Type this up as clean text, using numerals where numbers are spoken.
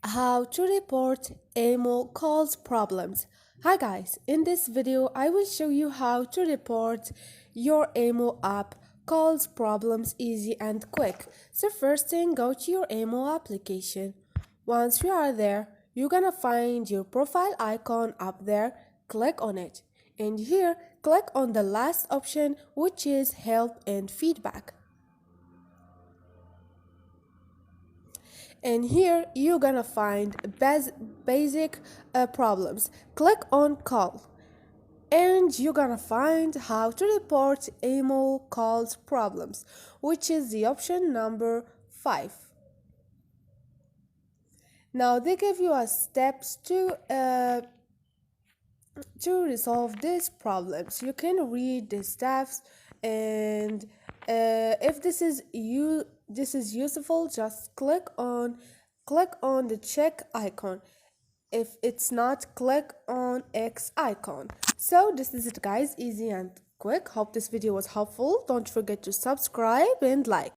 How to report email calls problems. Hi guys, in this video I will show you how to report your email app calls problems easy and quick. So first thing, go to your email application. Once you are there, you're gonna find your profile icon up there. Click on it, and here click on the last option, which is help and feedback. And here you're gonna find basic problems. Click on call, and you're gonna find how to report email calls problems, which is the option number 5. Now they give you a steps to resolve these problems. You can read the steps, and if this is useful, just click on the check icon. If it's not, click on X icon. So this is it guys, easy and quick. Hope this video was helpful. Don't forget to subscribe and like.